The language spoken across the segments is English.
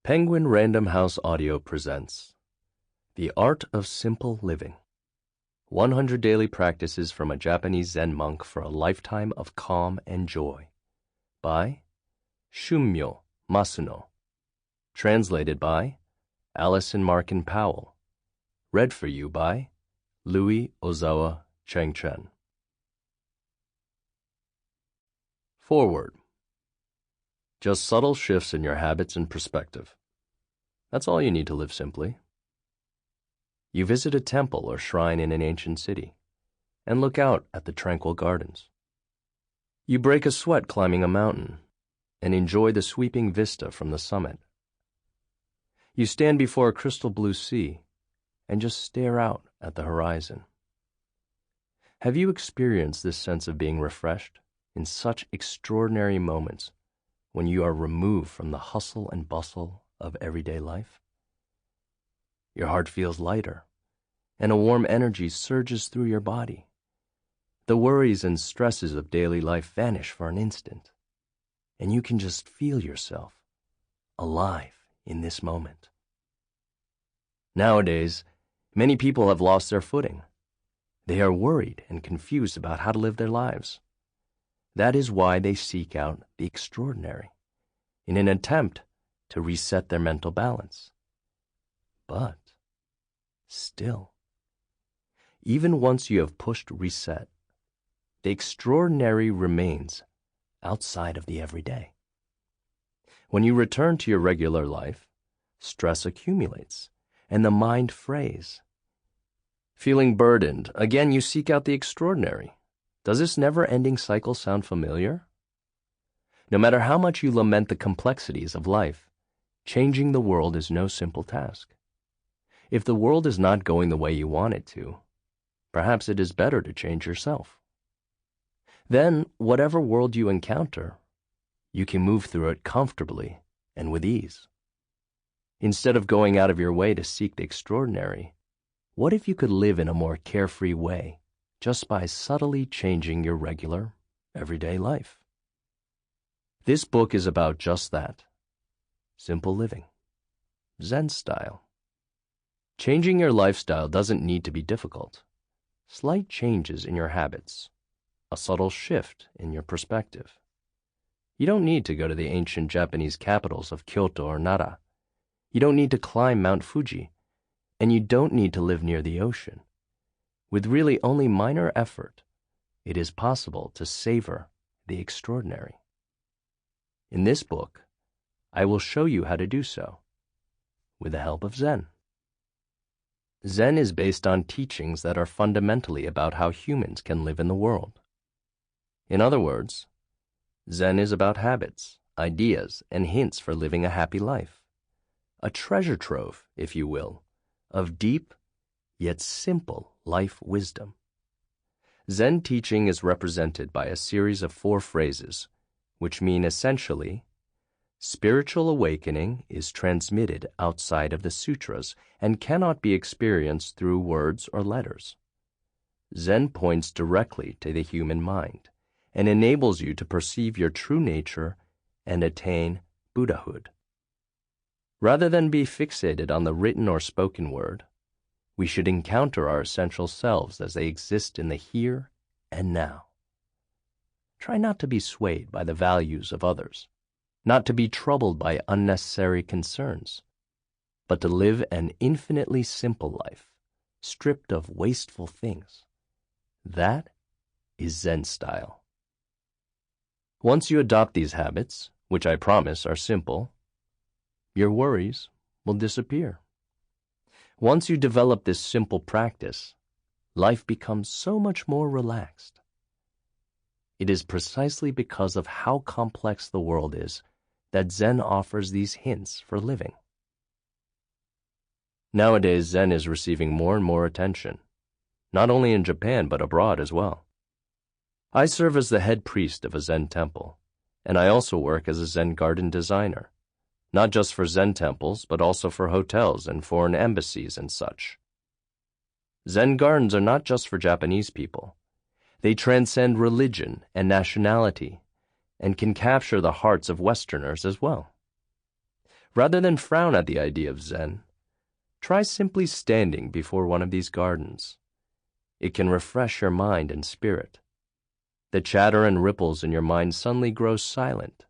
Penguin Random House Audio presents The Art of Simple Living, 100 Daily Practices from a Japanese Zen Monk for a Lifetime of Calm and Joy by Shunmyo Masuno, translated by Allison Markin Powell, read for you by Louis Ozawa Changchien. Forward. Just subtle shifts in your habits and perspective. That's all you need to live simply. You visit a temple or shrine in an ancient city and look out at the tranquil gardens. You break a sweat climbing a mountain and enjoy the sweeping vista from the summit. You stand before a crystal blue sea and just stare out at the horizon. Have you experienced this sense of being refreshed in such extraordinary moments when you are removed from the hustle and bustle of everyday life? Your heart feels lighter, and a warm energy surges through your body. The worries and stresses of daily life vanish for an instant, and you can just feel yourself alive in this moment. Nowadays, many people have lost their footing. They are worried and confused about how to live their lives. That is why they seek out the extraordinary, in an attempt to reset their mental balance. But still, even once you have pushed reset, the extraordinary remains outside of the everyday. When you return to your regular life, stress accumulates and the mind frays. Feeling burdened, again you seek out the extraordinary. Does this never-ending cycle sound familiar? No matter how much you lament the complexities of life, changing the world is no simple task. If the world is not going the way you want it to, perhaps it is better to change yourself. Then, whatever world you encounter, you can move through it comfortably and with ease. Instead of going out of your way to seek the extraordinary, what if you could live in a more carefree way just by subtly changing your regular, everyday life? This book is about just that. Simple living. Zen style. Changing your lifestyle doesn't need to be difficult. Slight changes in your habits, a subtle shift in your perspective. You don't need to go to the ancient Japanese capitals of Kyoto or Nara. You don't need to climb Mount Fuji, and you don't need to live near the ocean. With really only minor effort, it is possible to savor the extraordinary. In this book, I will show you how to do so, with the help of Zen. Zen is based on teachings that are fundamentally about how humans can live in the world. In other words, Zen is about habits, ideas, and hints for living a happy life. A treasure trove, if you will, of deep yet simple life wisdom. Zen teaching is represented by a series of 4 phrases, which mean essentially, spiritual awakening is transmitted outside of the sutras and cannot be experienced through words or letters. Zen points directly to the human mind and enables you to perceive your true nature and attain Buddhahood. Rather than be fixated on the written or spoken word, we should encounter our essential selves as they exist in the here and now. Try not to be swayed by the values of others, not to be troubled by unnecessary concerns, but to live an infinitely simple life, stripped of wasteful things. That is Zen style. Once you adopt these habits, which I promise are simple, your worries will disappear. Once you develop this simple practice, life becomes so much more relaxed. It is precisely because of how complex the world is that Zen offers these hints for living. Nowadays, Zen is receiving more and more attention, not only in Japan but abroad as well. I serve as the head priest of a Zen temple, and I also work as a Zen garden designer, not just for Zen temples, but also for hotels and foreign embassies and such. Zen gardens are not just for Japanese people. They transcend religion and nationality and can capture the hearts of Westerners as well. Rather than frown at the idea of Zen, try simply standing before one of these gardens. It can refresh your mind and spirit. The chatter and ripples in your mind suddenly grow silent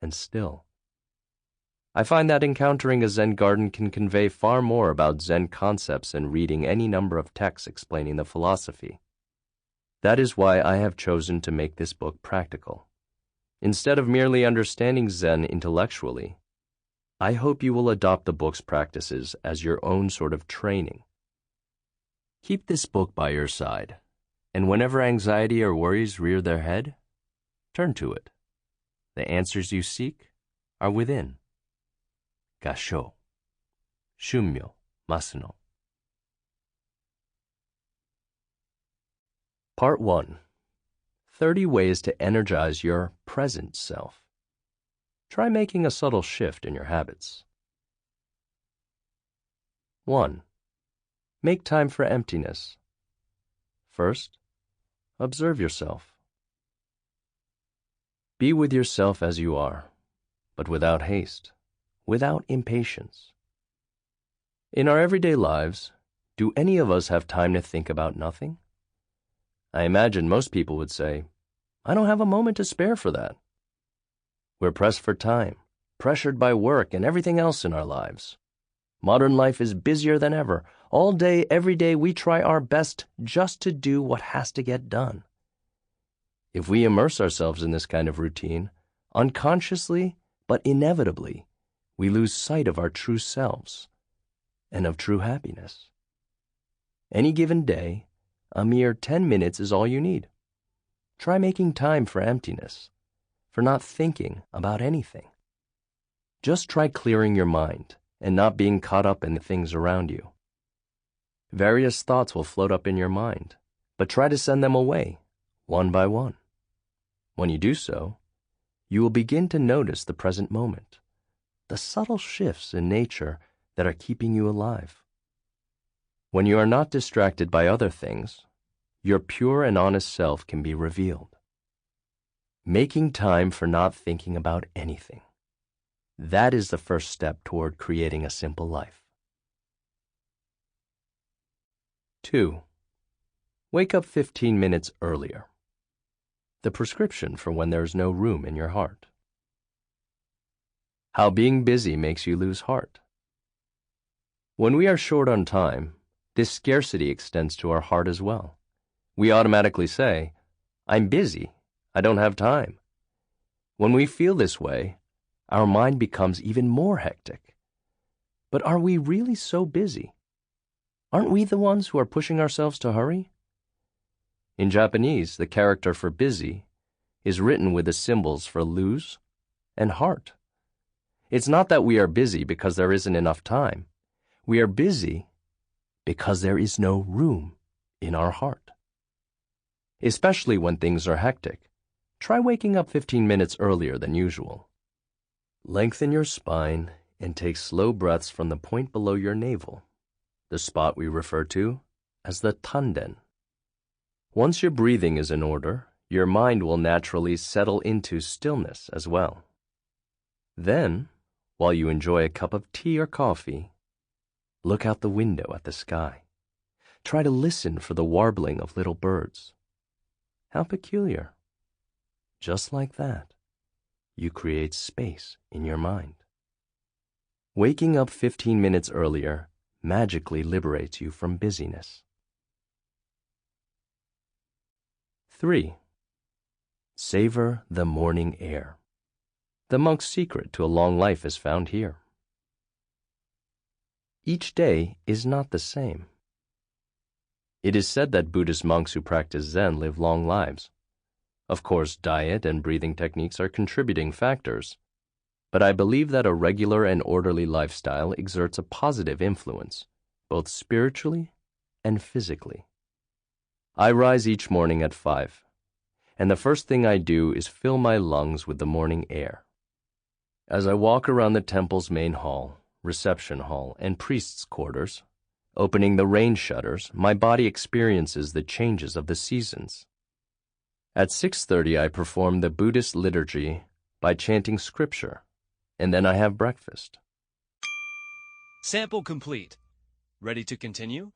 and still. I find that encountering a Zen garden can convey far more about Zen concepts than reading any number of texts explaining the philosophy. That is why I have chosen to make this book practical. Instead of merely understanding Zen intellectually, I hope you will adopt the book's practices as your own sort of training. Keep this book by your side, and whenever anxiety or worries rear their head, turn to it. The answers you seek are within. Gasho. Shunmyo Masuno. Part 1. 30 Ways to Energize Your Present Self. Try making a subtle shift in your habits. 1. Make time for emptiness. First, observe yourself. Be with yourself as you are, but without haste, without impatience. In our everyday lives, do any of us have time to think about nothing? I imagine most people would say, I don't have a moment to spare for that. We're pressed for time, pressured by work and everything else in our lives. Modern life is busier than ever. All day, every day, we try our best just to do what has to get done. If we immerse ourselves in this kind of routine, unconsciously but inevitably, we lose sight of our true selves and of true happiness. Any given day, a mere 10 minutes is all you need. Try making time for emptiness, for not thinking about anything. Just try clearing your mind and not being caught up in the things around you. Various thoughts will float up in your mind, but try to send them away, one by one. When you do so, you will begin to notice the present moment, the subtle shifts in nature that are keeping you alive. When you are not distracted by other things, your pure and honest self can be revealed. Making time for not thinking about anything. That is the first step toward creating a simple life. 2. Wake up 15 minutes earlier. The prescription for when there is no room in your heart. How being busy makes you lose heart. When we are short on time, this scarcity extends to our heart as well. We automatically say, I'm busy, I don't have time. When we feel this way, our mind becomes even more hectic. But are we really so busy? Aren't we the ones who are pushing ourselves to hurry? In Japanese, the character for busy is written with the symbols for lose and heart. It's not that we are busy because there isn't enough time. We are busy because there is no room in our heart. Especially when things are hectic, try waking up 15 minutes earlier than usual. Lengthen your spine and take slow breaths from the point below your navel, the spot we refer to as the tanden. Once your breathing is in order, your mind will naturally settle into stillness as well. Then, while you enjoy a cup of tea or coffee, look out the window at the sky. Try to listen for the warbling of little birds. How peculiar. Just like that, you create space in your mind. Waking up 15 minutes earlier magically liberates you from busyness. 3. Savor the morning air. The monk's secret to a long life is found here. Each day is not the same. It is said that Buddhist monks who practice Zen live long lives. Of course, diet and breathing techniques are contributing factors, but I believe that a regular and orderly lifestyle exerts a positive influence, both spiritually and physically. I rise each morning at 5, and the first thing I do is fill my lungs with the morning air. As I walk around the temple's main hall, reception hall, and priest's quarters, opening the rain shutters, my body experiences the changes of the seasons. At 6:30 I perform the Buddhist liturgy by chanting scripture, and then I have breakfast. Sample complete. Ready to continue?